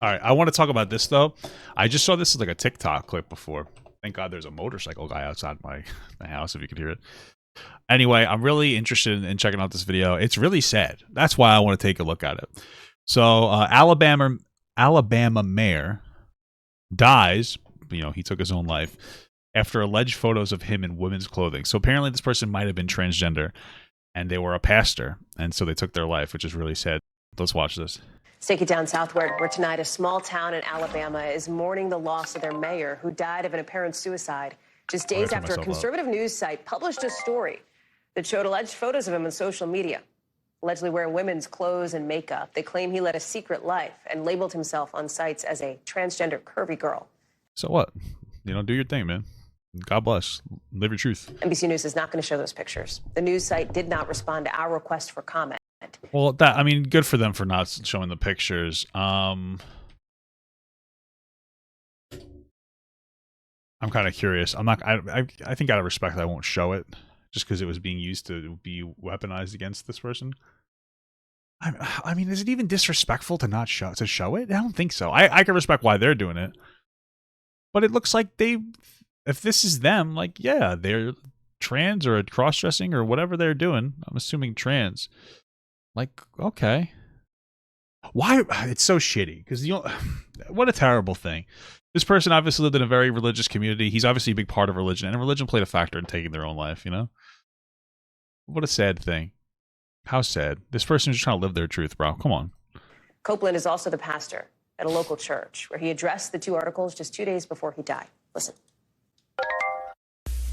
All right, I want to talk about this though. I just saw this as like a TikTok clip before. Thank God there's a motorcycle guy outside my house if you could hear it. Anyway, I'm really interested in checking out this video. It's really sad. That's why I want to take a look at it. So, Alabama mayor dies. You know, he took his own life after alleged photos of him in women's clothing. So apparently, this person might have been transgender, and they were a pastor, and so they took their life, which is really sad. Let's watch this. Let's take it down southward, where tonight a small town in Alabama is mourning the loss of their mayor, who died of an apparent suicide just days after a conservative news site published a story that showed alleged photos of him on social media, allegedly wearing women's clothes and makeup. They claim he led a secret life and labeled himself on sites as a transgender curvy girl. So what? You know, do your thing, man. God bless. Live your truth. NBC News is not going to show those pictures. The news site did not respond to our request for comment. Well, I mean, good for them for not showing the pictures. I'm kind of curious. I think out of respect, I won't show it just because it was being used to be weaponized against this person. I mean, is it even disrespectful to not show it? I don't think so. I can respect why they're doing it, but it looks like if this is them, like, yeah, they're trans or cross-dressing or whatever they're doing. I'm assuming trans. Like, okay. Why? It's so shitty because what a terrible thing. This person obviously lived in a very religious community. He's obviously a big part of religion, and religion played a factor in taking their own life, you know? What a sad thing. How sad. This person is just trying to live their truth, bro. Come on. Copeland is also the pastor at a local church where he addressed the two articles just 2 days before he died. Listen.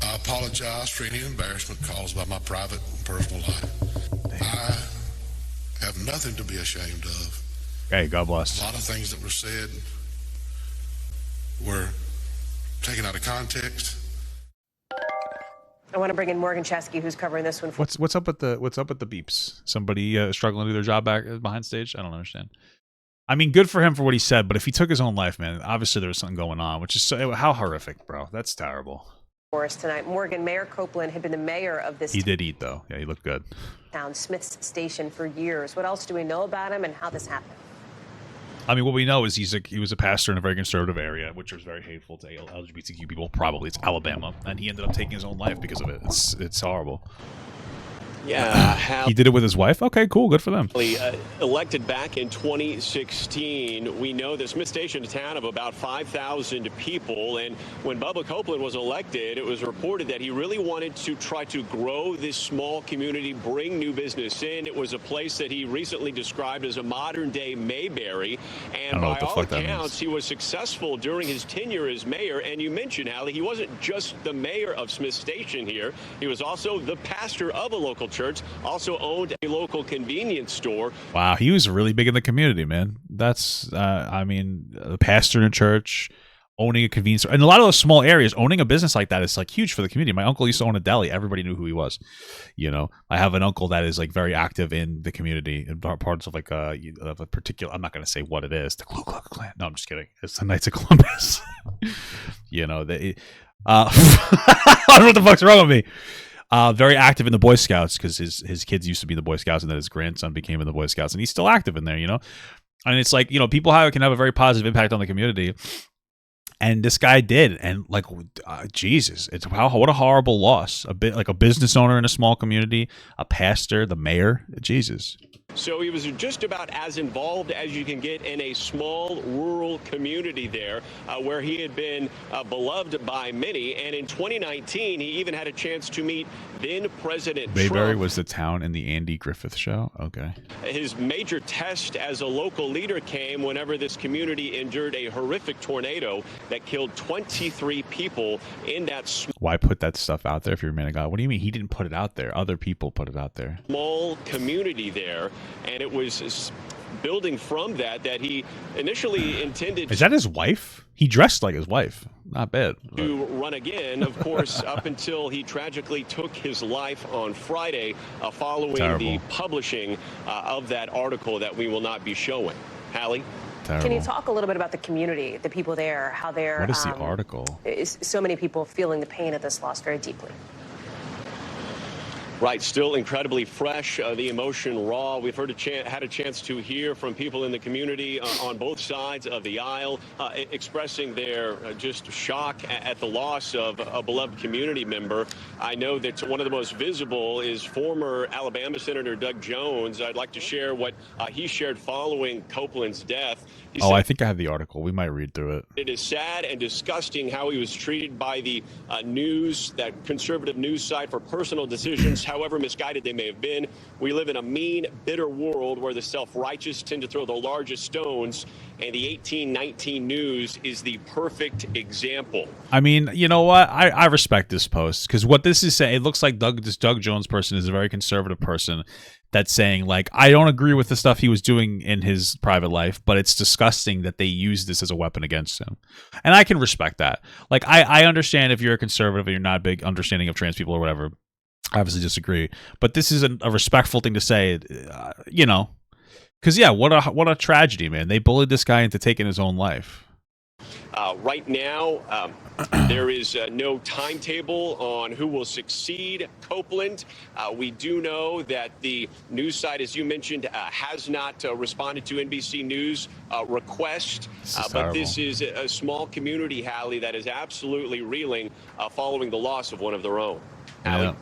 I apologize for any embarrassment caused by my private and personal life. I have nothing to be ashamed of. Hey, God bless. A lot of things that were said were taken out of context. I want to bring in Morgan Chesky, who's covering this one. What's up with the beeps? Somebody struggling to do their job back behind stage? I don't understand. I mean, good for him for what he said, but if he took his own life, man, obviously there was something going on, which is how horrific, bro. That's terrible. For us tonight, Morgan, Mayor Copeland had been the mayor of this. He did eat though. Yeah, he looked good. Town, Smith's Station, for years. What else do we know about him and how this happened? I mean, what we know is he was a pastor in a very conservative area, which was very hateful to LGBTQ people. Probably it's Alabama, and he ended up taking his own life because of it. It's horrible. Yeah, he did it with his wife. Okay, cool, good for them. Elected back in 2016, we know that Smith Station, a town of about 5,000 people, and when Bubba Copeland was elected, it was reported that he really wanted to try to grow this small community, bring new business in. It was a place that he recently described as a modern-day Mayberry, and by all accounts, he was successful during his tenure as mayor. And you mentioned, Hallie, he wasn't just the mayor of Smith Station here. He was also the pastor of a local church, also owned a local convenience store. Wow, he was really big in the community, man. That's, I mean, a pastor in a church, owning a convenience store. In a lot of those small areas, owning a business like that is like huge for the community. My uncle used to own a deli. Everybody knew who he was. You know, I have an uncle that is like very active in the community, in parts of like of a particular, I'm not going to say what it is, the Ku Klux Klan. No, I'm just kidding. It's the Knights of Columbus. You know, I don't know what the fuck's wrong with me. Very active in the Boy Scouts because his kids used to be in the Boy Scouts, and then his grandson became in the Boy Scouts, and he's still active in there, you know? And it's like, you know, people can have a very positive impact on the community, and this guy did, and like, Jesus, what a horrible loss. A bit like a business owner in a small community, a pastor, the mayor, Jesus. So he was just about as involved as you can get in a small rural community there, where he had been beloved by many. And in 2019, he even had a chance to meet then President Mayberry Trump. Was the town in the Andy Griffith Show? Okay. His major test as a local leader came whenever this community endured a horrific tornado that killed 23 people in that Why put that stuff out there if you're a man of God? What do you mean he didn't put it out there? Other people put it out there. Small community there. And it was building from that he initially intended. Is that his wife? He dressed like his wife. Not bad. To run again, of course, up until he tragically took his life on Friday following the publishing of that article that we will not be showing. Hallie? Terrible. Can you talk a little bit about the community, the people there, how they're... What is the article? So many people feeling the pain of this loss very deeply. Right, still incredibly fresh, the emotion raw. We've had a chance to hear from people in the community on both sides of the aisle expressing their just shock at the loss of a beloved community member. I know that one of the most visible is former Alabama Senator Doug Jones. I'd like to share what he shared following Copeland's death. He said, I think I have the article. We might read through it. It is sad and disgusting how he was treated by the news, that conservative news site, for personal decisions, however misguided they may have been. We live in a mean, bitter world where the self-righteous tend to throw the largest stones, and the 1819 News is the perfect example. I mean, you know what? I respect this post, because what this is saying, it looks like this Doug Jones person is a very conservative person that's saying, like, I don't agree with the stuff he was doing in his private life, but it's disgusting that they use this as a weapon against him. And I can respect that. Like, I understand if you're a conservative and you're not a big understanding of trans people or whatever. I obviously disagree. But this is a respectful thing to say, you know. Because, yeah, what a tragedy, man. They bullied this guy into taking his own life. Right now, there is no timetable on who will succeed Copeland. We do know that the news site, as you mentioned, has not responded to NBC News request. But this is a small community, Hallie, that is absolutely reeling following the loss of one of their own. Yeah. Hallie?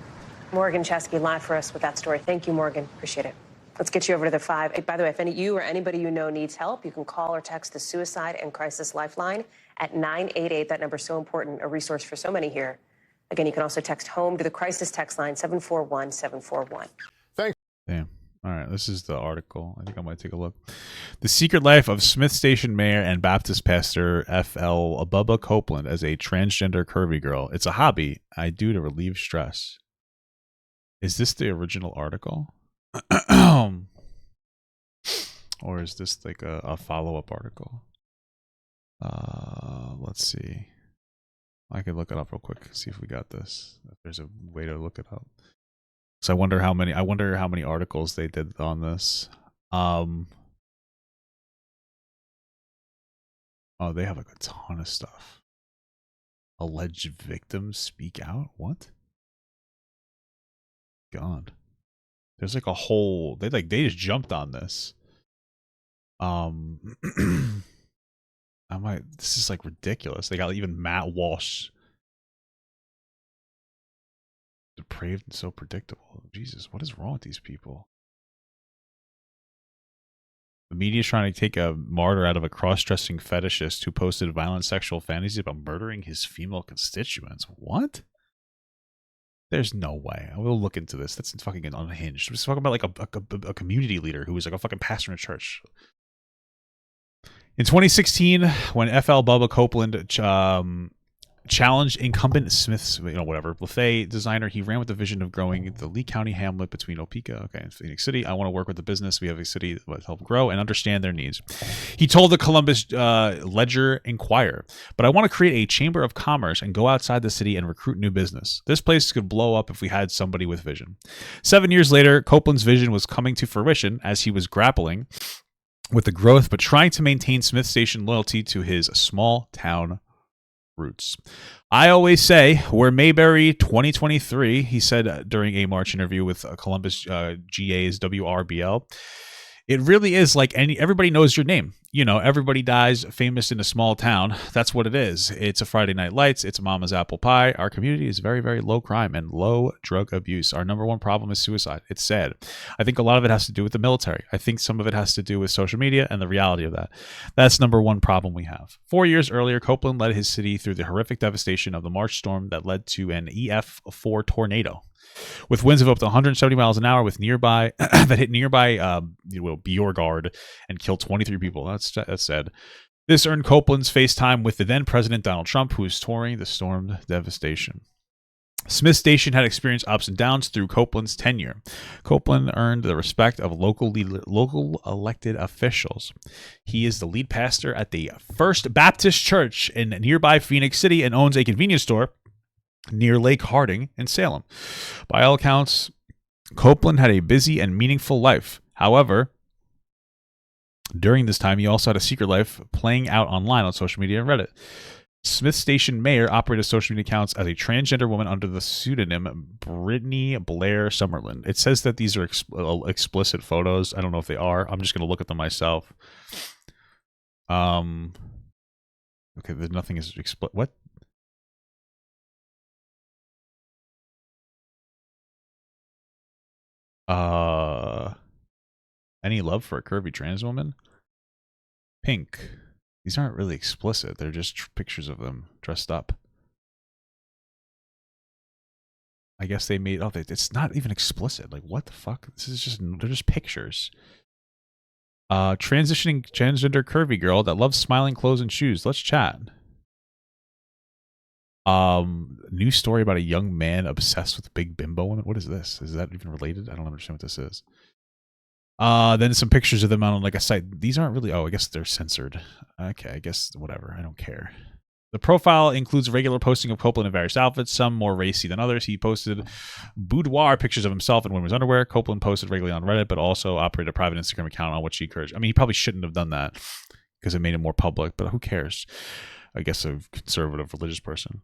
Morgan Chesky live for us with that story. Thank you, Morgan. Appreciate it. Let's get you over to the 5. By the way, if you or anybody you know needs help, you can call or text the Suicide and Crisis Lifeline at 988. That number is so important, a resource for so many here. Again, you can also text HOME to the crisis text line 741-741. Thanks. Damn. All right, this is the article. I think I might take a look. The Secret Life of Smith Station Mayor and Baptist Pastor F.L. Bubba Copeland as a transgender curvy girl. It's a hobby I do to relieve stress. Is this the original article? Or is this like a follow-up article? Let's see. I can look it up real quick, see if we got this. If there's a way to look it up. So I wonder how many articles they did on this. Oh, they have like a ton of stuff. Alleged victims speak out? What? God. There's like a whole they just jumped on this. This is like ridiculous. They got even Matt Walsh. Depraved and so predictable. Jesus, what is wrong with these people? The media is trying to take a martyr out of a cross-dressing fetishist who posted violent sexual fantasies about murdering his female constituents. What? There's no way. I will look into this. That's fucking unhinged. We're just talking about like a community leader who was like a fucking pastor in a church. In 2016, when F.L. Bubba Copeland challenged incumbent Smith's, LaFay designer, he ran with the vision of growing the Lee County hamlet between Opeka, and Phoenix City. I want to work with the business. We have a city that will help grow and understand their needs. He told the Columbus Ledger Inquirer, but I want to create a chamber of commerce and go outside the city and recruit new business. This place could blow up if we had somebody with vision. 7 years later, Copeland's vision was coming to fruition as he was grappling with the growth, but trying to maintain Smith Station loyalty to his small town roots. I always say we're Mayberry 2023, he said during a March interview with Columbus GA's WRBL. It really is like everybody knows your name. Everybody dies famous in a small town. That's what it is. It's a Friday Night Lights. It's Mama's Apple Pie. Our community is very, very low crime and low drug abuse. Our number one problem is suicide. It's sad. I think a lot of it has to do with the military. I think some of it has to do with social media and the reality of that. That's number one problem we have. 4 years earlier, Copeland led his city through the horrific devastation of the March storm that led to an EF4 tornado. With winds of up to 170 miles an hour, with that hit nearby Bjorgard and killed 23 people. That's sad. This earned Copeland's FaceTime with the then President Donald Trump, who was touring the storm devastation. Smith Station had experienced ups and downs through Copeland's tenure. Copeland earned the respect of local elected officials. He is the lead pastor at the First Baptist Church in nearby Phoenix City and owns a convenience store near Lake Harding in Salem. By all accounts, Copeland had a busy and meaningful life. However, during this time, he also had a secret life playing out online on social media and Reddit. Smith Station mayor operated social media accounts as a transgender woman under the pseudonym Brittany Blair Summerlin. It says that these are explicit photos. I don't know if they are. I'm just going to look at them myself. Okay, there's nothing is explicit. What? Any love for a curvy trans woman? Pink. These aren't really explicit. They're just pictures of them dressed up. I guess they made... Oh, it's not even explicit. Like, what the fuck? This is just... They're just pictures. Transitioning transgender curvy girl that loves smiling clothes and shoes. Let's chat. New story about a young man obsessed with big bimbo women. What is this? Is that even related? I don't understand what this is. Then some pictures of them on like a site. These aren't really... Oh, I guess they're censored. Okay, I guess whatever. I don't care. The profile includes regular posting of Copeland in various outfits, some more racy than others. He posted boudoir pictures of himself in women's underwear. Copeland posted regularly on Reddit, but also operated a private Instagram account on which he encouraged. I mean, he probably shouldn't have done that because it made it more public, but who cares? I guess a conservative religious person.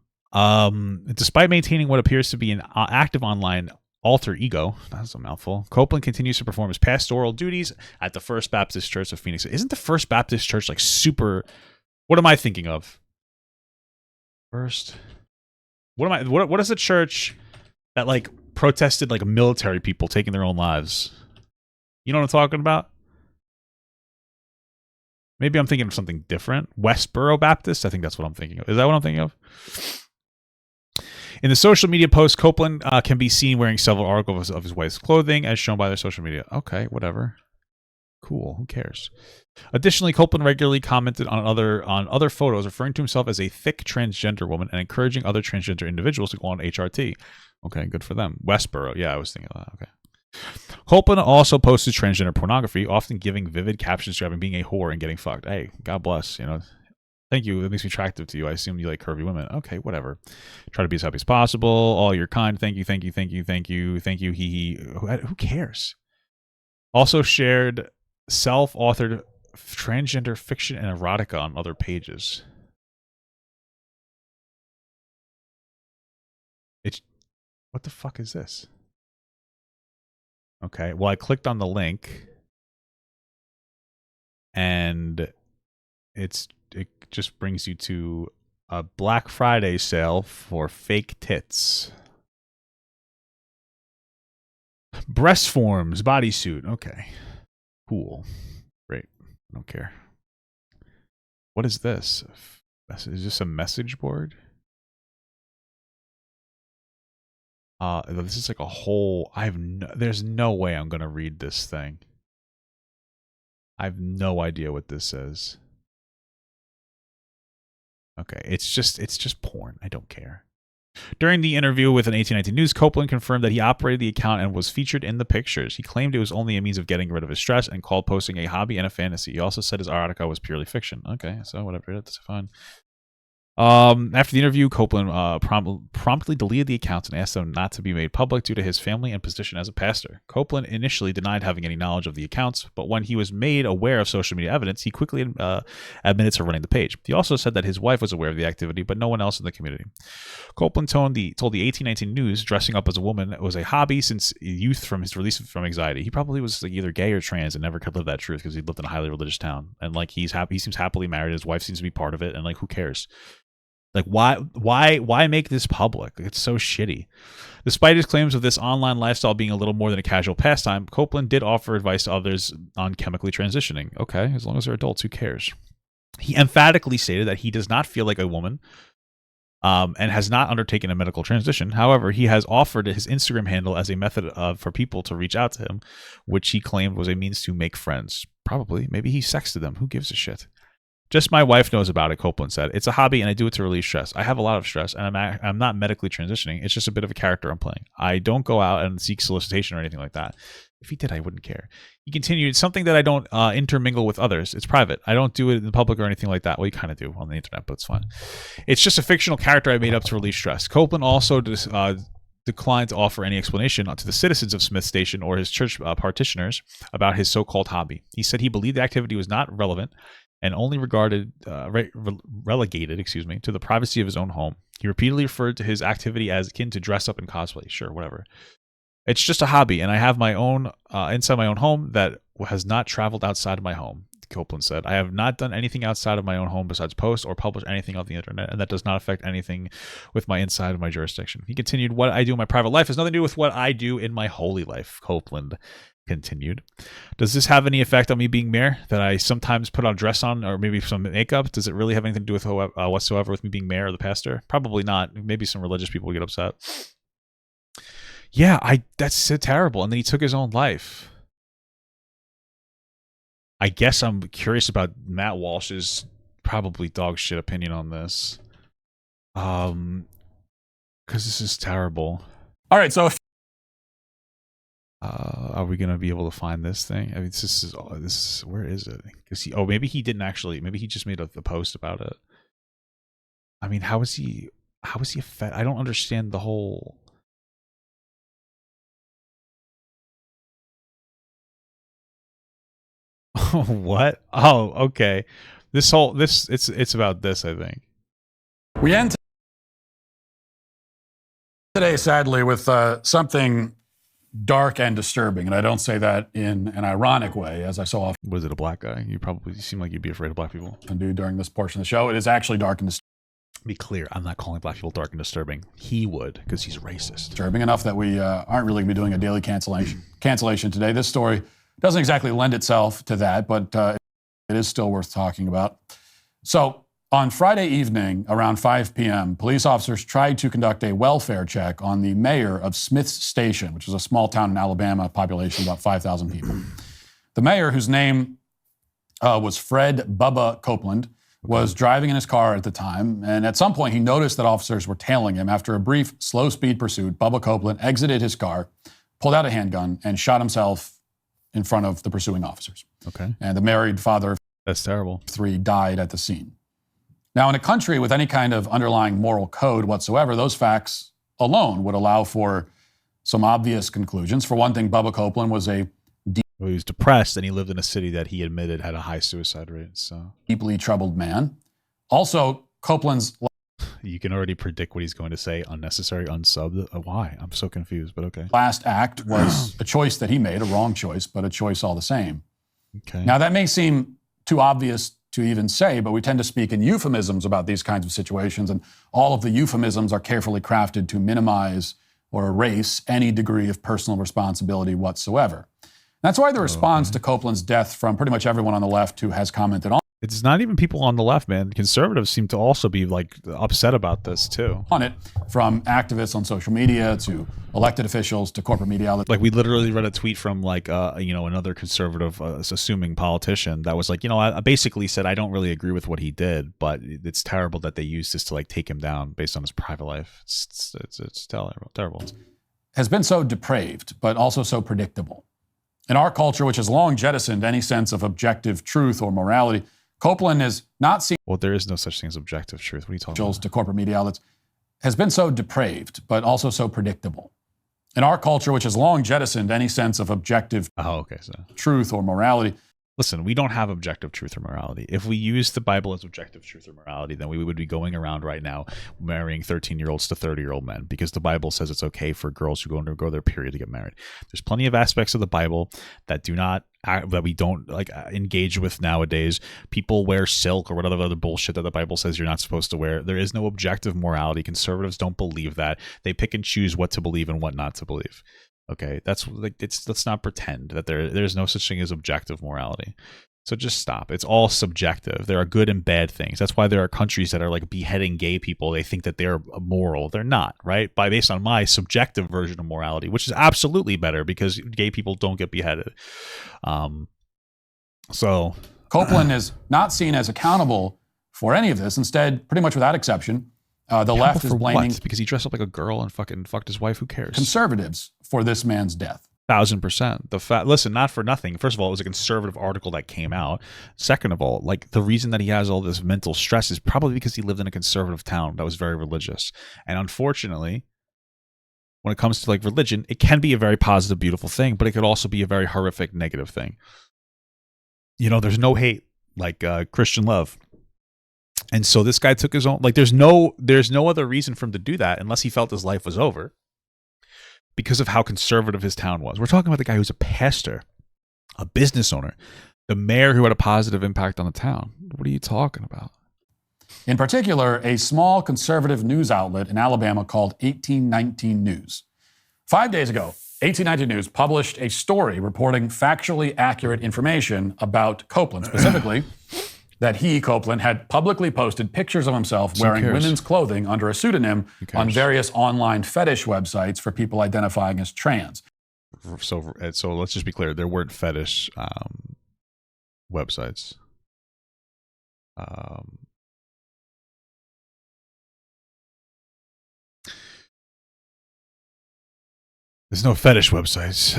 Despite maintaining what appears to be an active online alter ego, that's a mouthful, Copeland continues to perform his pastoral duties at the First Baptist Church of Phoenix. Isn't the First Baptist Church like super... What am I thinking of? First... What is the church that like protested like military people taking their own lives? You know what I'm talking about? Maybe I'm thinking of something different. Westboro Baptist? I think that's what I'm thinking of. Is that what I'm thinking of? In the social media post, Copeland can be seen wearing several articles of his wife's clothing as shown by their social media. Okay, whatever. Cool. Who cares? Additionally, Copeland regularly commented on other photos, referring to himself as a thick transgender woman and encouraging other transgender individuals to go on HRT. Okay, good for them. Westboro. Yeah, I was thinking of that. Okay. Copeland also posted transgender pornography, often giving vivid captions describing being a whore and getting fucked. Hey, God bless. You know, thank you. It makes me attractive to you. I assume you like curvy women. Okay, whatever. Try to be as happy as possible. All your kind. Thank you. Thank you. Thank you. Thank you. Thank you. Who cares? Also shared self-authored transgender fiction and erotica on other pages. What the fuck is this? Okay, well, I clicked on the link and it just brings you to a Black Friday sale for fake tits. Breast forms, bodysuit. Okay. Cool. Great. I don't care. What is this? Is this a message board? This is like a whole... there's no way I'm going to read this thing. I have no idea what this says. Okay, it's just porn. I don't care. During the interview with an 1819 News, Copeland confirmed that he operated the account and was featured in the pictures. He claimed it was only a means of getting rid of his stress and called posting a hobby and a fantasy. He also said his erotica was purely fiction. Okay, so whatever, that's fine. After the interview, Copeland promptly deleted the accounts and asked them not to be made public due to his family and position as a pastor. Copeland initially denied having any knowledge of the accounts, but when he was made aware of social media evidence, he quickly admitted to running the page. He also said that his wife was aware of the activity, but no one else in the community. Copeland told the 1819 News dressing up as a woman was a hobby since youth from his release from anxiety. He probably was like either gay or trans and never could live that truth because he lived in a highly religious town. And like he seems happily married. His wife seems to be part of it. And like, who cares? Like, why make this public? Like, it's so shitty. Despite his claims of this online lifestyle being a little more than a casual pastime, Copeland did offer advice to others on chemically transitioning. Okay, as long as they're adults, who cares? He emphatically stated that he does not feel like a woman and has not undertaken a medical transition. However, he has offered his Instagram handle as a method for people to reach out to him, which he claimed was a means to make friends. Probably. Maybe he sexted them. Who gives a shit? Just my wife knows about it, Copeland said. It's a hobby and I do it to relieve stress. I have a lot of stress and I'm not medically transitioning. It's just a bit of a character I'm playing. I don't go out and seek solicitation or anything like that. If he did, I wouldn't care. He continued, something that I don't intermingle with others. It's private. I don't do it in the public or anything like that. Well, you kind of do on the internet, but it's fine. It's just a fictional character I made up to relieve stress. Copeland also declined to offer any explanation to the citizens of Smith Station or his church parishioners about his so-called hobby. He said he believed the activity was not relevant and only relegated, to the privacy of his own home. He repeatedly referred to his activity as akin to dress up and cosplay. Sure, whatever. It's just a hobby, and I have my own inside my own home that has not traveled outside of my home, Copeland said. I have not done anything outside of my own home besides post or publish anything on the internet, and that does not affect anything with my inside of my jurisdiction. He continued, what I do in my private life has nothing to do with what I do in my holy life, Copeland continued. Does this have any effect on me being mayor, that I sometimes put on dress on or maybe some makeup? Does it really have anything to do with whatsoever with me being mayor or the pastor? Probably not. Maybe some religious people would get upset. Yeah, that's so terrible. And then he took his own life. I guess I'm curious about Matt Walsh's probably dog shit opinion on this. Because this is terrible. All right, so are we gonna be able to find this thing? I mean, this is where is it? Maybe he didn't actually. Maybe he just made a post about it. I mean, how is he affected? I don't understand the whole. What? Oh, okay. It's about this, I think. we end today, sadly, with something dark and disturbing, and I don't say that in an ironic way, as I so often Was it a black guy? You seem like you'd be afraid of black people. do during this portion of the show. It is actually dark and Be clear, I'm not calling black people dark and disturbing. He would, because he's racist. disturbing enough that we aren't really going to be doing a daily cancellation today. This story doesn't exactly lend itself to that, but it is still worth talking about. So on Friday evening around 5 p.m., police officers tried to conduct a welfare check on the mayor of Smith's Station, which is a small town in Alabama, population about 5,000 people. The mayor, whose name was Fred Bubba Copeland, was driving in his car at the time, and at some point he noticed that officers were tailing him. After a brief, slow-speed pursuit, Bubba Copeland exited his car, pulled out a handgun, and shot himself in front of the pursuing officers. Okay. And the married father of That's terrible. 3 died at the scene. Now, in a country with any kind of underlying moral code whatsoever, those facts alone would allow for some obvious conclusions. For one thing, Bubba Copeland was a He was depressed, and he lived in a city that he admitted had a high suicide rate. So deeply troubled man. Also, Copeland's you can already predict what he's going to say. Unnecessary, unsubbed. Why? I'm so confused, but okay. last act was a choice that he made, a wrong choice, but a choice all the same. Okay. Now, that may seem too obvious to even say, but we tend to speak in euphemisms about these kinds of situations, and all of the euphemisms are carefully crafted to minimize or erase any degree of personal responsibility whatsoever. That's why the response to Copeland's death from pretty much everyone on the left who has commented It's not even people on the left, man. Conservatives seem to also be like upset about this too. on it, from activists on social media to elected officials to corporate media outlets. Like we literally read a tweet from like another conservative assuming politician that was like, I basically said I don't really agree with what he did, but it's terrible that they used this to like take him down based on his private life. It's terrible. Has been so depraved, but also so predictable. In our culture, which has long jettisoned any sense of objective truth or morality, Copeland is not seen Well, there is no such thing as objective truth. What are you talking about? to corporate media outlets, has been so depraved, but also so predictable. In our culture, which has long jettisoned any sense of objective truth or morality. Listen, we don't have objective truth or morality. If we use the Bible as objective truth or morality, then we would be going around right now marrying 13-year-olds to 30-year-old men, because the Bible says it's okay for girls who go their period to get married. There's plenty of aspects of the Bible that we don't like engage with nowadays. People wear silk or whatever other bullshit that the Bible says you're not supposed to wear. There is no objective morality. Conservatives don't believe that. They pick and choose what to believe and what not to believe. Okay, let's not pretend that there's no such thing as objective morality. So just stop. It's all subjective. There are good and bad things. That's why there are countries that are like beheading gay people. They think that they're moral. They're not, right? Based on my subjective version of morality, which is absolutely better because gay people don't get beheaded. So Copeland is not seen as accountable for any of this. Instead, pretty much without exception, the left is blaming because he dressed up like a girl and fucking fucked his wife. Who cares? Conservatives for this man's death. 1,000%. Listen, not for nothing. First of all, it was a conservative article that came out. Second of all, like the reason that he has all this mental stress is probably because he lived in a conservative town that was very religious. And unfortunately, when it comes to like religion, it can be a very positive, beautiful thing, but it could also be a very horrific, negative thing. There's no hate like Christian love. And so this guy took his own, like there's no other reason for him to do that unless he felt his life was over because of how conservative his town was. We're talking about the guy who's a pastor, a business owner, the mayor who had a positive impact on the town. What are you talking about? In particular, a small conservative news outlet in Alabama called 1819 News. 5 days ago, 1819 News published a story reporting factually accurate information about Copeland, specifically that he, Copeland, had publicly posted pictures of himself wearing women's clothing under a pseudonym on various online fetish websites for people identifying as trans. So let's just be clear. There weren't fetish websites. There's no fetish websites.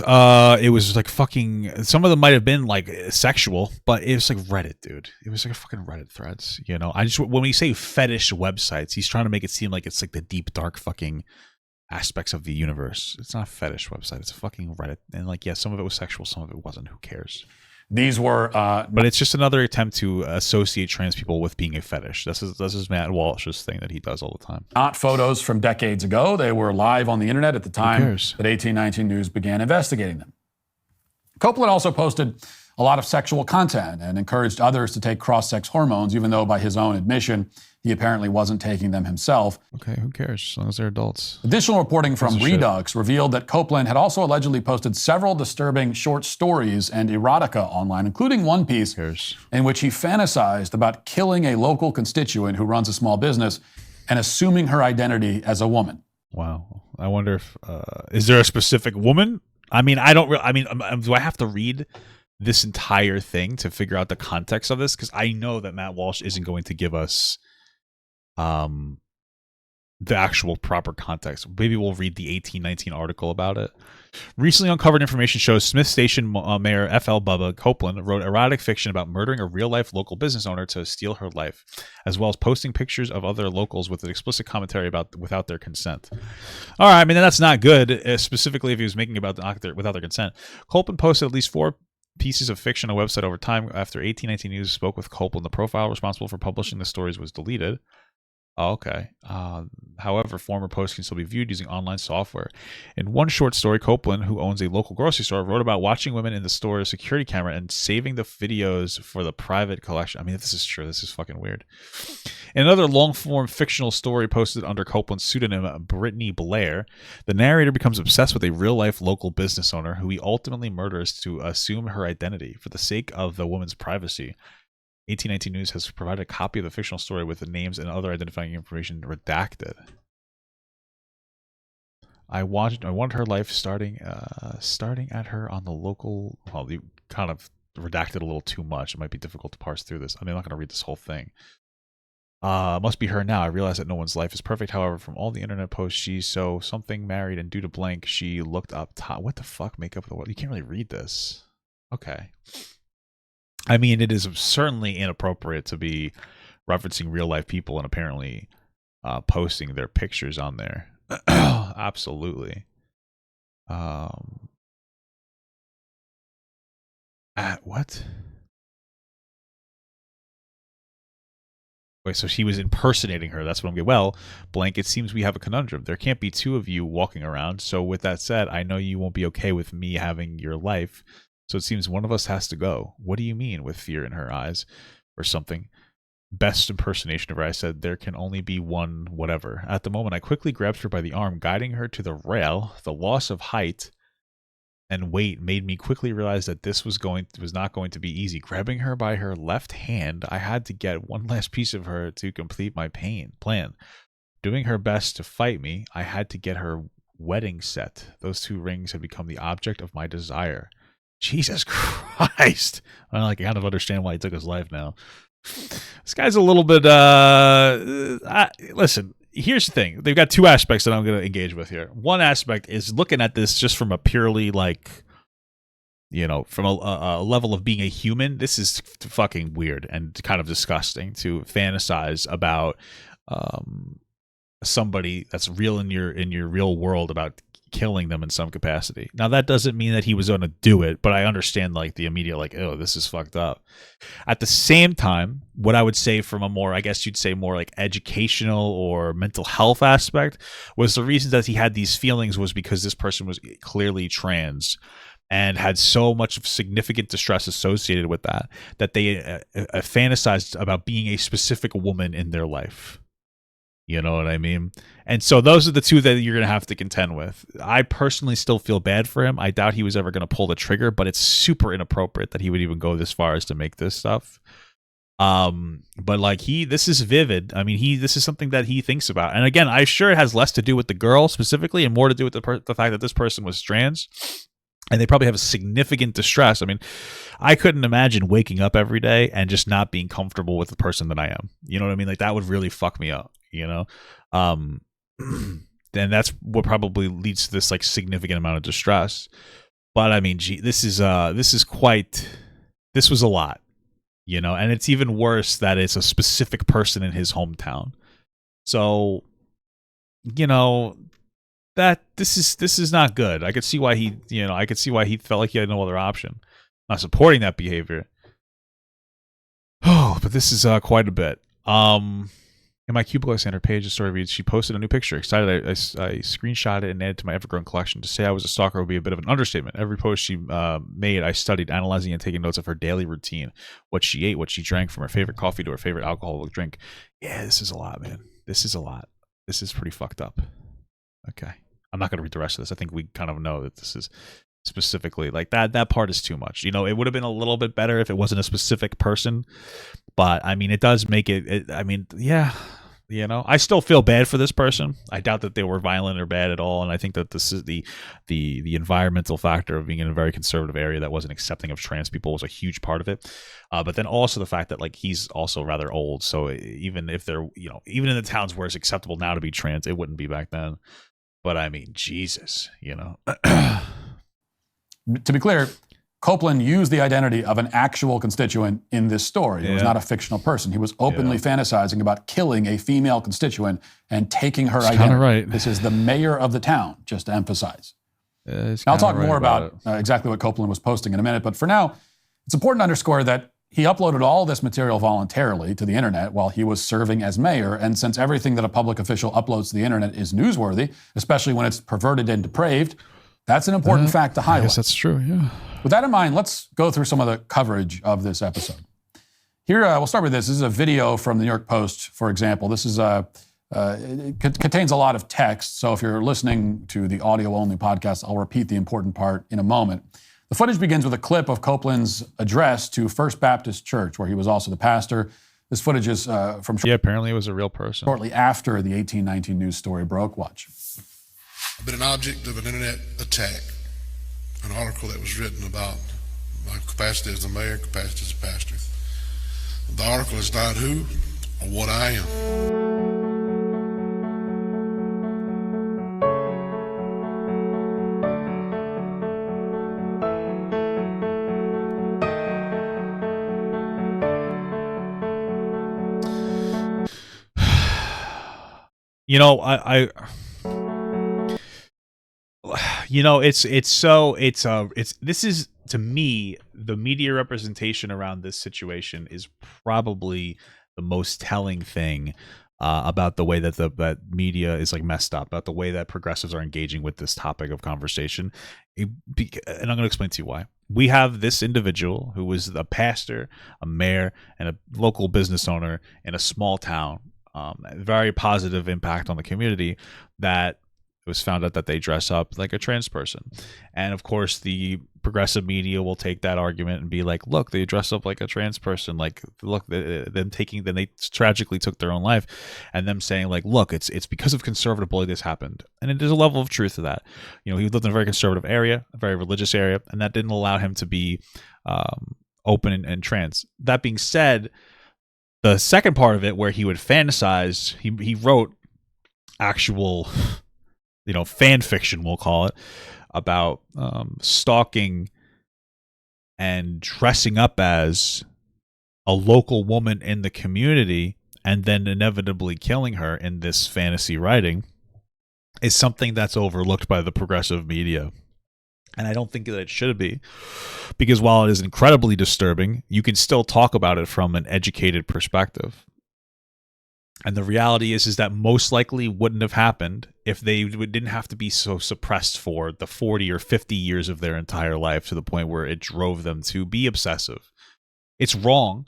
It was like fucking. Some of them might have been like sexual, but it was like Reddit, dude. It was like a fucking Reddit threads. You know, when we say fetish websites, he's trying to make it seem like it's like the deep, dark fucking aspects of the universe. It's not a fetish website. It's a fucking Reddit. And like, yeah, some of it was sexual, some of it wasn't. Who cares? These were, but it's just another attempt to associate trans people with being a fetish. This is Matt Walsh's thing that he does all the time. Not photos from decades ago. They were live on the internet at the time that 1819 News began investigating them. Copeland also posted a lot of sexual content and encouraged others to take cross-sex hormones, even though by his own admission, he apparently wasn't taking them himself. Okay, who cares? As long as they're adults. Additional reporting from Redux revealed that Copeland had also allegedly posted several disturbing short stories and erotica online, including one piece in which he fantasized about killing a local constituent who runs a small business and assuming her identity as a woman. Wow. I wonder if is there a specific woman? I mean, do I have to read this entire thing to figure out the context of this? Because I know that Matt Walsh isn't going to give us the actual proper context. Maybe we'll read the 1819 article about it. Recently uncovered information shows Smith Station Mayor F.L. Bubba Copeland wrote erotic fiction about murdering a real-life local business owner to steal her life, as well as posting pictures of other locals with an explicit commentary about without their consent. All right, I mean, that's not good, specifically if he was making about without their consent. Copeland posted at least 4 pieces of fiction on a website over time. After 1819 News spoke with Copeland, the profile responsible for publishing the stories was deleted. Oh, okay. However, former posts can still be viewed using online software. In one short story, Copeland, who owns a local grocery store, wrote about watching women in the store's security camera and saving the videos for the private collection. I mean, if this is true, this is fucking weird. In another long-form fictional story posted under Copeland's pseudonym, Brittany Blair, the narrator becomes obsessed with a real-life local business owner who he ultimately murders to assume her identity for the sake of the woman's privacy. 1819 News has provided a copy of the fictional story with the names and other identifying information redacted. I wanted her life starting at her on the local. Well, you kind of redacted a little too much. It might be difficult to parse through this. I mean, I'm not going to read this whole thing. Must be her now. I realize that no one's life is perfect. However, from all the internet posts, she's something married, and due to blank, she looked up top. What the fuck? Make up the world. You can't really read this. Okay. I mean, it is certainly inappropriate to be referencing real life people and apparently posting their pictures on there. Absolutely. What? Wait, so she was impersonating her. That's what I'm getting. Well, blank, it seems we have a conundrum. There can't be 2 of you walking around. So with that said, I know you won't be okay with me having your life. So it seems one of us has to go. What do you mean, with fear in her eyes or something? Best impersonation of her. I said, there can only be one whatever. At the moment, I quickly grabbed her by the arm, guiding her to the rail. The loss of height and weight made me quickly realize that this was not going to be easy. Grabbing her by her left hand, I had to get one last piece of her to complete my plan. Doing her best to fight me, I had to get her wedding set. Those 2 rings had become the object of my desire. Jesus Christ. I kind of understand why he took his life now. This guy's a little bit, listen, here's the thing. They've got 2 aspects that I'm going to engage with here. One aspect is looking at this just from a purely from a level of being a human. This is fucking weird and kind of disgusting to fantasize about somebody that's real in your real world about killing them in some capacity. Now, that doesn't mean that he was going to do it, but I understand like the immediate like, oh, this is fucked up. At the same time, what I would say from a more, I guess you'd say more like educational or mental health aspect was the reason that he had these feelings was because this person was clearly trans and had so much of significant distress associated with that they fantasized about being a specific woman in their life. You know what I mean? And so those are the two that you're going to have to contend with. I personally still feel bad for him. I doubt he was ever going to pull the trigger, but it's super inappropriate that he would even go this far as to make this stuff. But like this is vivid. I mean, this is something that he thinks about. And again, I'm sure it has less to do with the girl specifically and more to do with the fact that this person was trans. And they probably have a significant distress. I mean, I couldn't imagine waking up every day and just not being comfortable with the person that I am. You know what I mean? Like that would really fuck me up, you know? And that's what probably leads to this like significant amount of distress. But I mean, this was a lot, you know? And it's even worse that it's a specific person in his hometown. So, you know, that this is not good. I could see why he felt like he had no other option. I'm not supporting that behavior. Oh, but this is quite a bit. In my cubicle, I sent her page. The story reads: she posted a new picture. Excited, I screenshot it and added to my ever-growing collection. To say I was a stalker would be a bit of an understatement. Every post she made, I studied, analyzing, and taking notes of her daily routine, what she ate, what she drank, from her favorite coffee to her favorite alcoholic drink. Yeah, this is a lot, man. This is a lot. This is pretty fucked up. Okay. I'm not going to read the rest of this. I think we kind of know that this is specifically like that part is too much. You know, it would have been a little bit better if it wasn't a specific person, but I mean, it does make it I mean, yeah, you know, I still feel bad for this person. I doubt that they were violent or bad at all. And I think that this is the environmental factor of being in a very conservative area that wasn't accepting of trans people was a huge part of it. But then also the fact that like he's also rather old. So even if they're, you know, even in the towns where it's acceptable now to be trans, it wouldn't be back then. But I mean, Jesus, you know. To be clear, Copeland used the identity of an actual constituent in this story. It was not a fictional person. He was openly fantasizing about killing a female constituent and taking her identity. Right. This is the mayor of the town, just to emphasize. Now, I'll talk more about exactly what Copeland was posting in a minute, but for now, it's important to underscore that he uploaded all this material voluntarily to the internet while he was serving as mayor, and since everything that a public official uploads to the internet is newsworthy, especially when it's perverted and depraved, that's an important fact to highlight. I guess that's true, yeah. With that in mind, let's go through some of the coverage of this episode. Here, we'll start with this. This is a video from the New York Post, for example. This is it contains a lot of text, so if you're listening to the audio-only podcast, I'll repeat the important part in a moment. The footage begins with a clip of Copeland's address to First Baptist Church, where he was also the pastor. This footage is from... Yeah, apparently it was a real person. Shortly after the 1819 news story broke. Watch. I've been an object of an internet attack, an article that was written about my capacity as the mayor, capacity as a pastor. The article is not who or what I am. You know, this is, to me, the media representation around this situation is probably the most telling thing about the way that that media is like messed up, about the way that progressives are engaging with this topic of conversation. And I'm going to explain to you why. We have this individual who was a pastor, a mayor, and a local business owner in a small town. Very positive impact on the community, that it was found out that they dress up like a trans person. And of course, the progressive media will take that argument and be like, look, they dress up like a trans person. Like, look, then they tragically took their own life, and them saying like, look, it's because of conservative bullying this happened. And there's a level of truth to that. You know, he lived in a very conservative area, a very religious area, and that didn't allow him to be open and trans. That being said, the second part of it, where he would fantasize, he wrote actual, you know, fan fiction, we'll call it, about stalking and dressing up as a local woman in the community and then inevitably killing her in this fantasy writing. is something that's overlooked by the progressive media. And I don't think that it should be, because while it is incredibly disturbing, you can still talk about it from an educated perspective. And the reality is that most likely wouldn't have happened if they didn't have to be so suppressed for the 40 or 50 years of their entire life to the point where it drove them to be obsessive. It's wrong,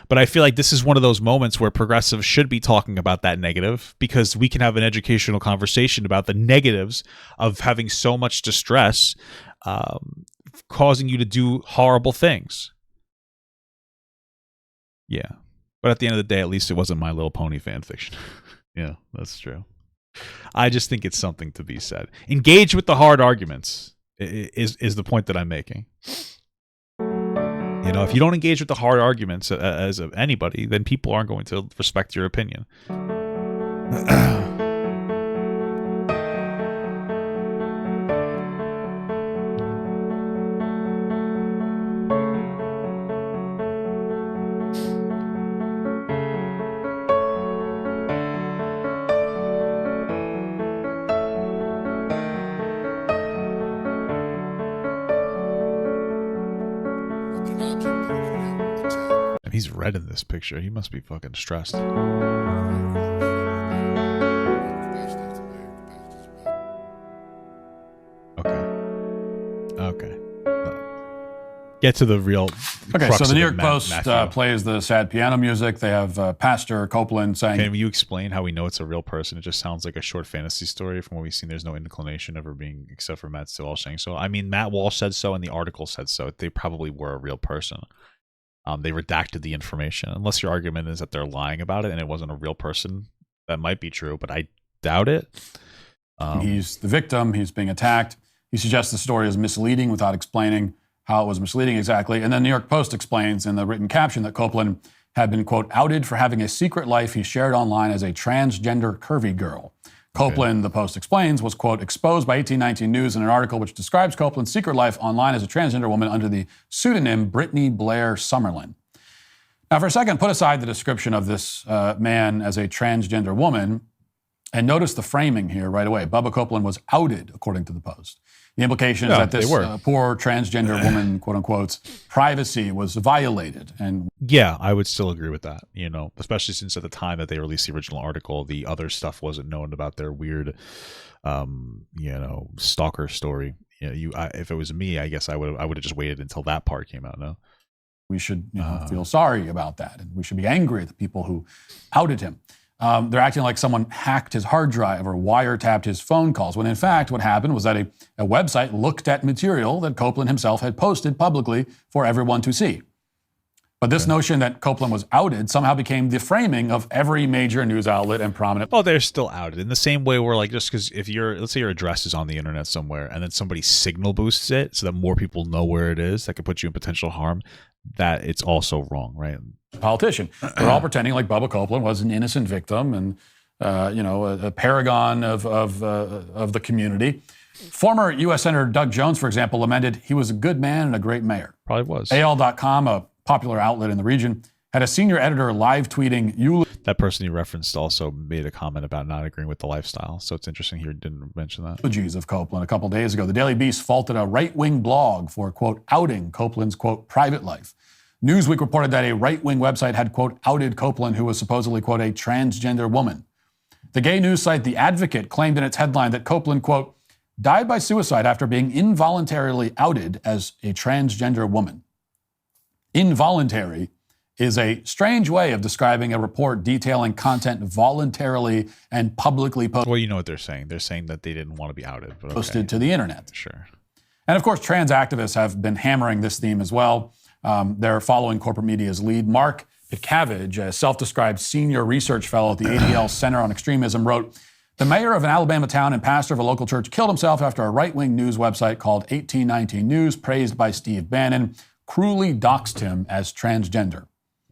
but I feel like this is one of those moments where progressives should be talking about that negative, because we can have an educational conversation about the negatives of having so much distress causing you to do horrible things. Yeah. But at the end of the day, at least it wasn't My Little Pony fan fiction. Yeah, that's true. I just think it's something to be said. Engage with the hard arguments is the point that I'm making. You know, if you don't engage with the hard arguments as of anybody, then people aren't going to respect your opinion. He's red in this picture. He must be fucking stressed. Okay. Get to the real. Okay, so the New York Post plays the sad piano music. They have Pastor Copeland saying. Can you explain how we know it's a real person? It just sounds like a short fantasy story from what we've seen. There's no inclination ever being, except for Matt Walsh saying so. I mean, Matt Walsh said so, and the article said so. They probably were a real person. They redacted the information. Unless your argument is that they're lying about it and it wasn't a real person, that might be true, but I doubt it. He's the victim. He's being attacked. He suggests the story is misleading without explaining how it was misleading exactly. And then New York Post explains in the written caption that Copeland had been, quote, outed for having a secret life he shared online as a transgender curvy girl. Copeland, the Post explains, was, quote, exposed by 1819 News in an article which describes Copeland's secret life online as a transgender woman under the pseudonym Brittany Blair Summerlin. Now, for a second, put aside the description of this man as a transgender woman and notice the framing here right away. Bubba Copeland was outed, according to the Post. The implication is that this poor transgender woman, quote unquote, privacy was violated. And yeah, I would still agree with that, you know, especially since at the time that they released the original article, the other stuff wasn't known about their weird, you know, stalker story. You know, if it was me, I guess I would have just waited until that part came out. No, we should feel sorry about that, and we should be angry at the people who outed him. They're acting like someone hacked his hard drive or wiretapped his phone calls, when in fact what happened was that a website looked at material that Copeland himself had posted publicly for everyone to see. But this notion that Copeland was outed somehow became the framing of every major news outlet and prominent. Oh, they're still outed in the same way where, like, just because if let's say your address is on the internet somewhere and then somebody signal boosts it so that more people know where it is, that could put you in potential harm, that it's also wrong, right? Politician. They're all pretending like Bubba Copeland was an innocent victim and, you know, a paragon of the community. Former U.S. Senator Doug Jones, for example, lamented he was a good man and a great mayor. Probably was. AL.com, a popular outlet in the region, had a senior editor live tweeting that person you referenced also made a comment about not agreeing with the lifestyle. So it's interesting he didn't mention that. Eulogies of Copeland a couple days ago. The Daily Beast faulted a right-wing blog for, quote, outing Copeland's, quote, private life. Newsweek reported that a right-wing website had, quote, outed Copeland, who was supposedly, quote, a transgender woman. The gay news site The Advocate claimed in its headline that Copeland, quote, died by suicide after being involuntarily outed as a transgender woman. Involuntary is a strange way of describing a report detailing content voluntarily and publicly posted. Well, you know what they're saying. They're saying that they didn't want to be outed. But posted to the internet. Sure. And of course, trans activists have been hammering this theme as well. They're following corporate media's lead. Mark Pitkavage, a self-described senior research fellow at the ADL Center on Extremism, wrote, the mayor of an Alabama town and pastor of a local church killed himself after a right-wing news website called 1819 News, praised by Steve Bannon, cruelly doxed him as transgender.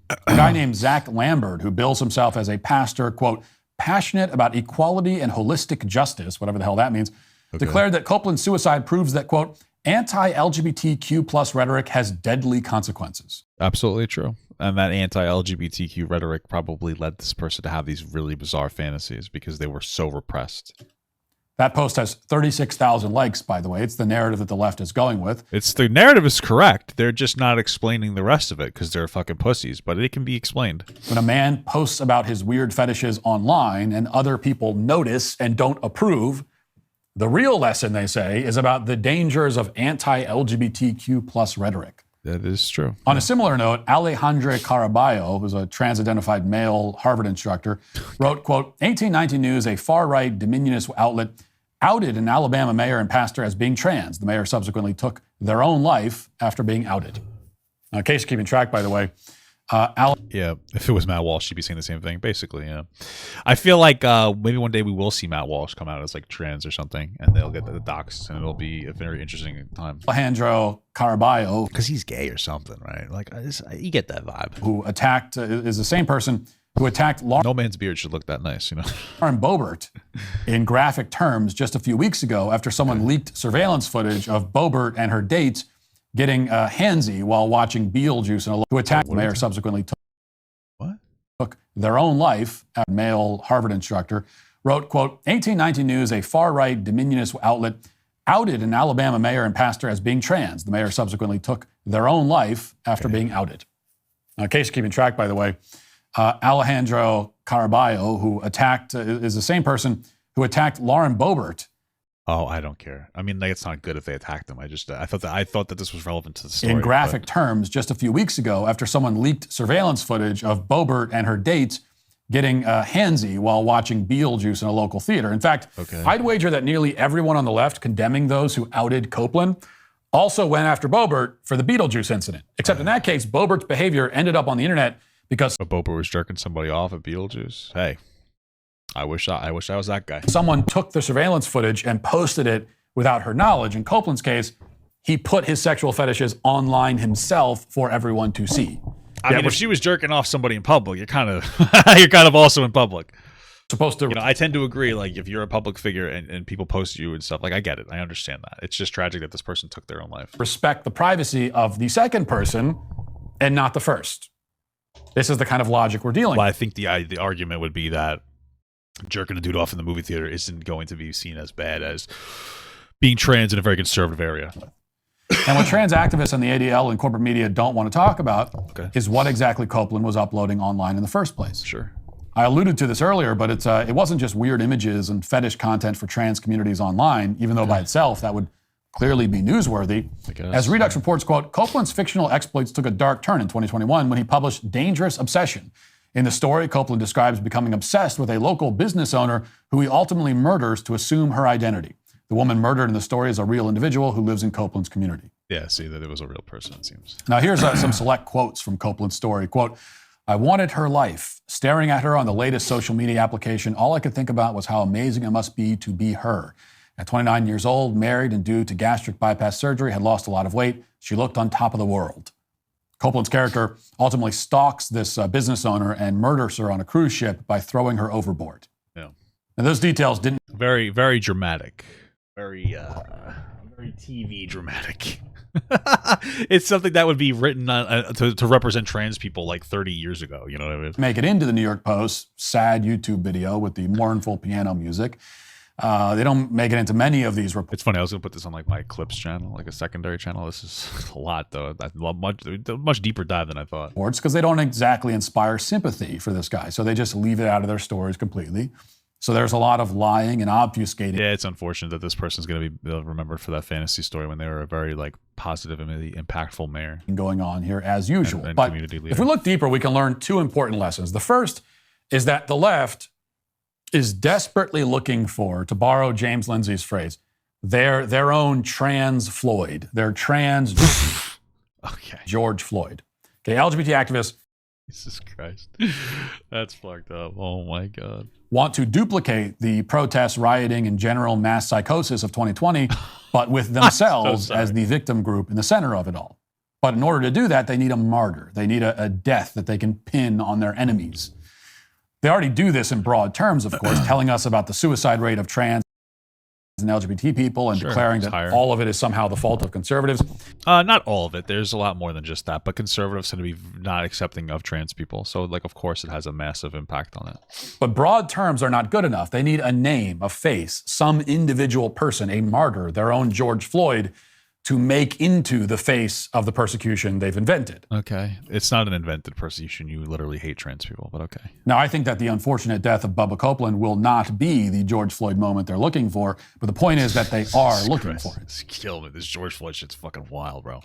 A guy named Zach Lambert, who bills himself as a pastor, quote, passionate about equality and holistic justice, whatever the hell that means, declared that Copeland's suicide proves that, quote, anti-LGBTQ plus rhetoric has deadly consequences. Absolutely true. And that anti-LGBTQ rhetoric probably led this person to have these really bizarre fantasies because they were so repressed. That post has 36,000 likes, by the way. It's the narrative that the left is going with. The narrative is correct. They're just not explaining the rest of it because they're fucking pussies, but it can be explained. When a man posts about his weird fetishes online and other people notice and don't approve, the real lesson, they say, is about the dangers of anti-LGBTQ plus rhetoric. That is true. On a similar note, Alejandro Caraballo, who's a trans-identified male Harvard instructor, wrote, quote, 1890 News, a far-right dominionist outlet, outed an Alabama mayor and pastor as being trans. The mayor subsequently took their own life after being outed. Now, in case you're keeping track, by the way, yeah, if it was Matt Walsh, she'd be saying the same thing, basically, yeah. I feel like maybe one day we will see Matt Walsh come out as like trans or something, and they'll get the docs, and it'll be a very interesting time. Alejandro Caraballo, because he's gay or something, right? Like, you get that vibe. Who attacked, is the same person who attacked No man's beard should look that nice, you know? Lauren Boebert in graphic terms just a few weeks ago after someone leaked surveillance footage of Boebert and her date getting handsy while watching Beetlejuice, and who attacked the mayor subsequently took their own life. A male Harvard instructor wrote, quote, 1890 News, a far-right dominionist outlet, outed an Alabama mayor and pastor as being trans. The mayor subsequently took their own life after being outed. Now, in case you're keeping track, by the way, Alejandro Caraballo, who attacked, is the same person who attacked Lauren Boebert. Oh, I don't care. I mean, like, it's not good if they attacked them. I thought that this was relevant to the story. In graphic terms, just a few weeks ago, after someone leaked surveillance footage of Boebert and her date getting handsy while watching Beetlejuice in a local theater. In fact, I'd wager that nearly everyone on the left condemning those who outed Copeland also went after Boebert for the Beetlejuice incident. Except in that case, Boebert's behavior ended up on the internet because Boebert was jerking somebody off at Beetlejuice. Hey. I wish I was that guy. Someone took the surveillance footage and posted it without her knowledge. In Copeland's case, he put his sexual fetishes online himself for everyone to see. I mean, if she was jerking off somebody in public, you're kind of also in public. Supposed to, you know, I tend to agree. Like, if you're a public figure and people post you and stuff, like, I get it. I understand that. It's just tragic that this person took their own life. Respect the privacy of the second person and not the first. This is the kind of logic we're dealing with. Well, I think the argument would be that jerking a dude off in the movie theater isn't going to be seen as bad as being trans in a very conservative area. And what trans activists and the ADL and corporate media don't want to talk about is what exactly Copeland was uploading online in the first place. Sure. I alluded to this earlier, but it wasn't just weird images and fetish content for trans communities online, even though by itself that would clearly be newsworthy. As Redux reports, quote, Copeland's fictional exploits took a dark turn in 2021 when he published Dangerous Obsession. In the story, Copeland describes becoming obsessed with a local business owner who he ultimately murders to assume her identity. The woman murdered in the story is a real individual who lives in Copeland's community. Yeah, see, that it was a real person, it seems. Now, here's some select quotes from Copeland's story. Quote, I wanted her life. Staring at her on the latest social media application, all I could think about was how amazing it must be to be her. At 29 years old, married and due to gastric bypass surgery, had lost a lot of weight. She looked on top of the world. Copeland's character ultimately stalks this business owner and murders her on a cruise ship by throwing her overboard. Yeah. And those details didn't... Very, very dramatic. Very TV dramatic. It's something that would be written to represent trans people like 30 years ago. You know what I mean? Make it into the New York Post sad YouTube video with the mournful piano music. They don't make it into many of these reports. It's funny. I was going to put this on like my clips channel, like a secondary channel. This is a lot, though. Much deeper dive than I thought. Because they don't exactly inspire sympathy for this guy. So they just leave it out of their stories completely. So there's a lot of lying and obfuscating. Yeah, it's unfortunate that this person's going to be remembered for that fantasy story when they were a very like positive and really impactful mayor. Going on here as usual. And but community leader. If we look deeper, we can learn two important lessons. The first is that the left is desperately looking for, to borrow James Lindsay's phrase, their own trans Floyd, their trans George Floyd. Okay, LGBT activists. Jesus Christ. That's fucked up. Oh my God. Want to duplicate the protests, rioting, and general mass psychosis of 2020, but with themselves as the victim group in the center of it all. But in order to do that, they need a martyr. They need a death that they can pin on their enemies. They already do this in broad terms, of course, telling us about the suicide rate of trans and LGBT people and declaring that all of it is somehow the fault of conservatives. Not all of it. There's a lot more than just that. But conservatives tend to be not accepting of trans people. So, like, of course, it has a massive impact on it. But broad terms are not good enough. They need a name, a face, some individual person, a martyr, their own George Floyd, to make into the face of the persecution they've invented. Okay. It's not an invented persecution. You literally hate trans people, but okay. Now, I think that the unfortunate death of Bubba Copeland will not be the George Floyd moment they're looking for, but the point is that they are looking for it. It's killing me. This George Floyd shit's fucking wild, bro.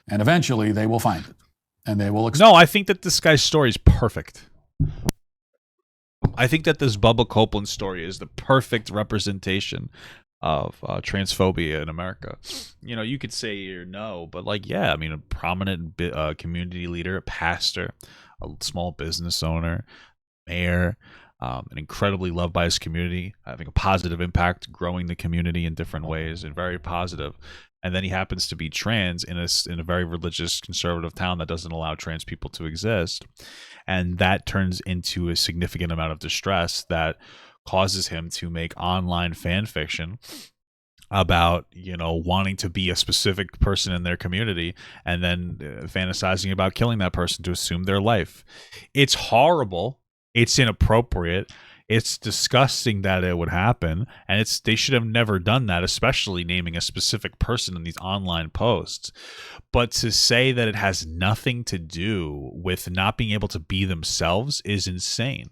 And eventually they will find it. And they will... No, I think that this guy's story is perfect. I think that this Bubba Copeland story is the perfect representation of transphobia in America. You know, you could say or no, but like, yeah, I mean, a prominent community leader, a pastor, a small business owner, mayor, and incredibly loved by his community, having a positive impact, growing the community in different ways, and very positive. And then he happens to be trans in a very religious conservative town that doesn't allow trans people to exist. And that turns into a significant amount of distress that causes him to make online fan fiction about, you know, wanting to be a specific person in their community and then fantasizing about killing that person to assume their life. It's horrible. It's inappropriate. It's disgusting that it would happen, and they should have never done that, especially naming a specific person in these online posts. But to say that it has nothing to do with not being able to be themselves is insane.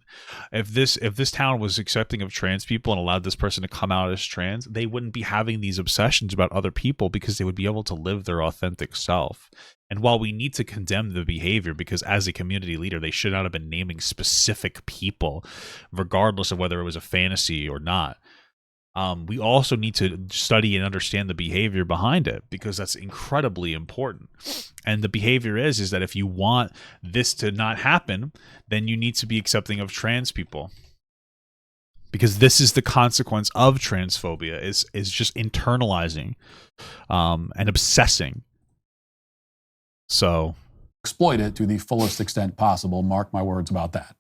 If this town was accepting of trans people and allowed this person to come out as trans, they wouldn't be having these obsessions about other people because they would be able to live their authentic self. And while we need to condemn the behavior, because as a community leader, they should not have been naming specific people, regardless of whether it was a fantasy or not, we also need to study and understand the behavior behind it, because that's incredibly important. And the behavior is that if you want this to not happen, then you need to be accepting of trans people. Because this is the consequence of transphobia, is just internalizing and obsessing. So exploit it to the fullest extent possible. Mark my words about that.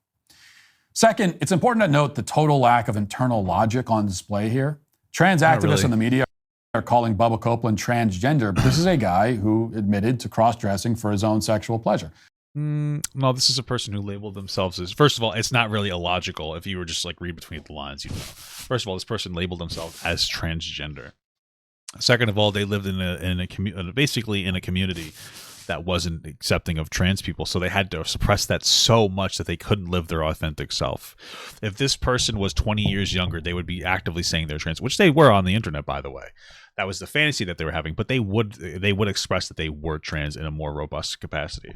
Second, it's important to note the total lack of internal logic on display here. Trans activists in the media are calling Bubba Copeland transgender, but this is a guy who admitted to cross-dressing for his own sexual pleasure. No, this is a person who labeled themselves as, first of all, it's not really illogical if you were just like read between the lines. You know. First of all, this person labeled themselves as transgender. Second of all, they lived basically in a community that wasn't accepting of trans people, so they had to suppress that so much that they couldn't live their authentic self. If this person was 20 years younger, they would be actively saying they're trans, which they were on the internet, by the way. That was the fantasy that they were having, but they would express that they were trans in a more robust capacity.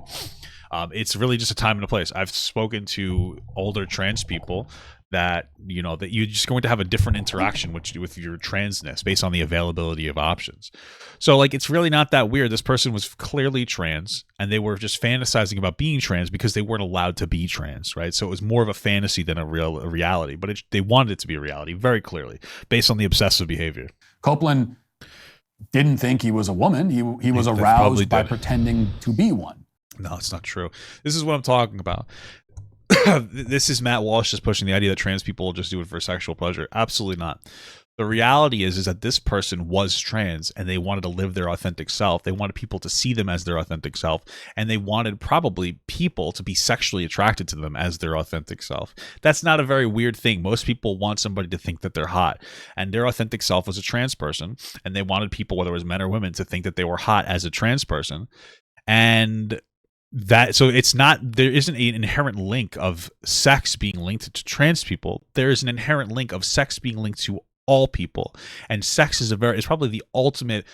It's really just a time and a place. I've spoken to older trans people that, you know, that you're just going to have a different interaction with your transness based on the availability of options. So, like, it's really not that weird. This person was clearly trans, and they were just fantasizing about being trans because they weren't allowed to be trans, right? So it was more of a fantasy than a reality, but they wanted it to be a reality very clearly based on the obsessive behavior. Copeland didn't think he was a woman. He was aroused by pretending to be one. No, it's not true. This is what I'm talking about. This is Matt Walsh just pushing the idea that trans people will just do it for sexual pleasure. Absolutely not. The reality is that this person was trans, and they wanted to live their authentic self. They wanted people to see them as their authentic self, and they wanted probably people to be sexually attracted to them as their authentic self. That's not a very weird thing. Most people want somebody to think that they're hot, and their authentic self was a trans person, and they wanted people, whether it was men or women, to think that they were hot as a trans person. And so it's not, there isn't an inherent link of sex being linked to trans people. There is an inherent link of sex being linked to all people, and sex is probably the ultimate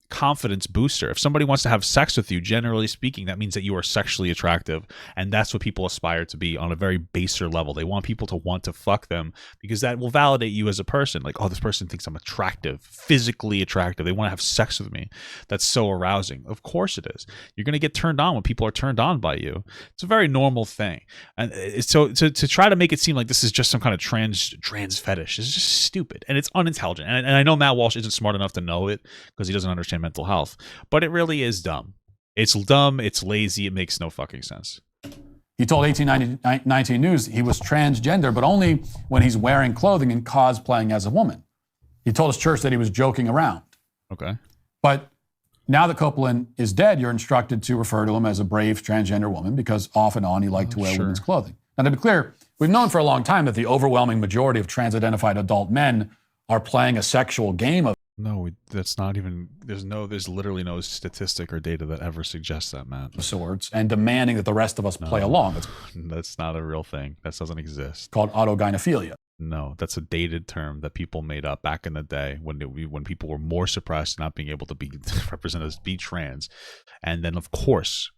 confidence booster. If somebody wants to have sex with you, generally speaking, that means that you are sexually attractive, and that's what people aspire to be on a very baser level. They want people to want to fuck them because that will validate you as a person. Like, oh, this person thinks I'm attractive, physically attractive. They want to have sex with me. That's so arousing. Of course it is. You're going to get turned on when people are turned on by you. It's a very normal thing. And so to try to make it seem like this is just some kind of trans fetish is just stupid, and it's unintelligent. And I know Matt Walsh isn't smart enough to know it because he doesn't understand mental health, but it really is dumb. It's dumb, it's lazy, it makes no fucking sense. He told 1819 News he was transgender, but only when he's wearing clothing and cosplaying as a woman. He told his church that he was joking around. Okay. But now that Copeland is dead, you're instructed to refer to him as a brave transgender woman because off and on he liked to wear women's clothing. Now, to be clear, we've known for a long time that the overwhelming majority of trans-identified adult men are playing a sexual game of. No, that's not even. There's literally no statistic or data that ever suggests that, man. Sorts, and demanding that the rest of us play along. That's not a real thing. That doesn't exist. Called autogynephilia. No, that's a dated term that people made up back in the day when people were more surprised not being able to be represented as be trans, and then of course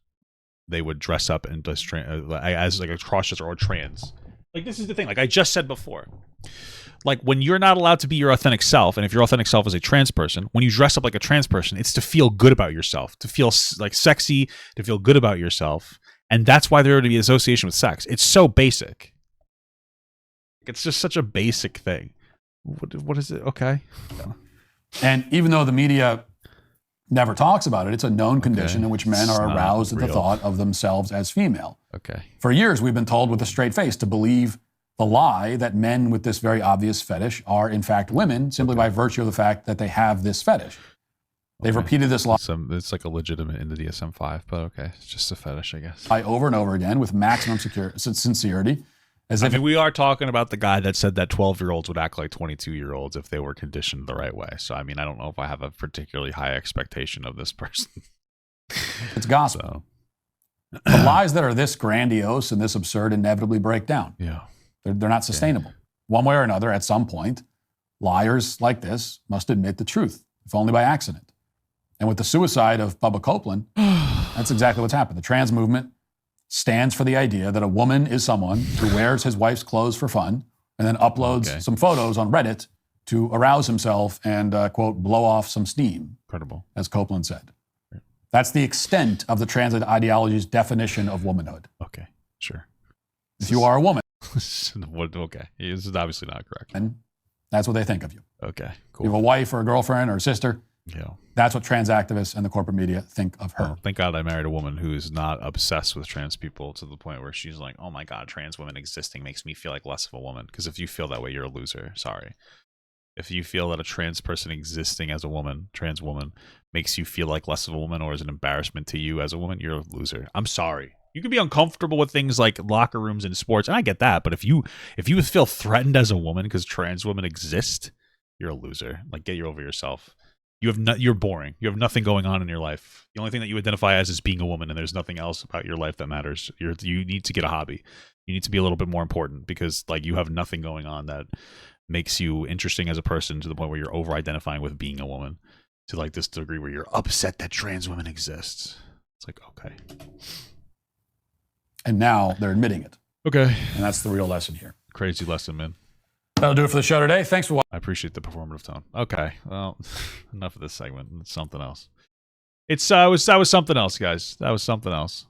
they would dress up and as like a crossdresser or trans. Like, this is the thing. Like I just said before, like when you're not allowed to be your authentic self, and if your authentic self is a trans person, when you dress up like a trans person, it's to feel good about yourself, to feel like sexy, to feel good about yourself, and that's why there would be association with sex. It's so basic. It's just such a basic thing. What is it? Okay. And even though the media never talks about it, it's a known condition in which men are aroused at the thought of themselves as female. Okay. For years, we've been told with a straight face to believe the lie that men with this very obvious fetish are in fact women simply by virtue of the fact that they have this fetish. They've repeated this lie. It's like a legitimate in the DSM-5, but okay. It's just a fetish, I guess. Over and over again with maximum sincerity. I mean, we are talking about the guy that said that 12-year-olds would act like 22-year-olds if they were conditioned the right way. So, I mean, I don't know if I have a particularly high expectation of this person. It's gospel. So. The lies that are this grandiose and this absurd inevitably break down. Yeah. They're not sustainable. Yeah. One way or another, at some point, liars like this must admit the truth, if only by accident. And with the suicide of Bubba Copeland, that's exactly what's happened. The trans movement stands for the idea that a woman is someone who wears his wife's clothes for fun and then uploads some photos on Reddit to arouse himself and, quote, blow off some steam. Incredible. As Copeland said. Right. That's the extent of the trans ideology's definition of womanhood. Okay, sure. If you are a woman. Okay, this is obviously not correct. And that's what they think of you. Okay, cool. You have a wife or a girlfriend or a sister. Yeah. That's what trans activists and the corporate media think of her. Oh, thank God I married a woman who's not obsessed with trans people to the point where she's like, oh my God, trans women existing makes me feel like less of a woman. Because if you feel that way, you're a loser. Sorry. If you feel that a trans person existing as a woman, trans woman, makes you feel like less of a woman or is an embarrassment to you as a woman, you're a loser. I'm sorry. You can be uncomfortable with things like locker rooms and sports, and I get that. But if you feel threatened as a woman because trans women exist, you're a loser. Like, get over yourself. You're boring. You have nothing going on in your life. The only thing that you identify as is being a woman, and there's nothing else about your life that matters. You need to get a hobby. You need to be a little bit more important because like you have nothing going on that makes you interesting as a person to the point where you're over-identifying with being a woman to like this degree where you're upset that trans women exist. It's like, okay. And now they're admitting it. Okay. And that's the real lesson here. Crazy lesson, man. That'll do it for the show today. Thanks for watching. I appreciate the performative tone. Okay. Well, enough of this segment. It's something else. That was something else, guys. That was something else.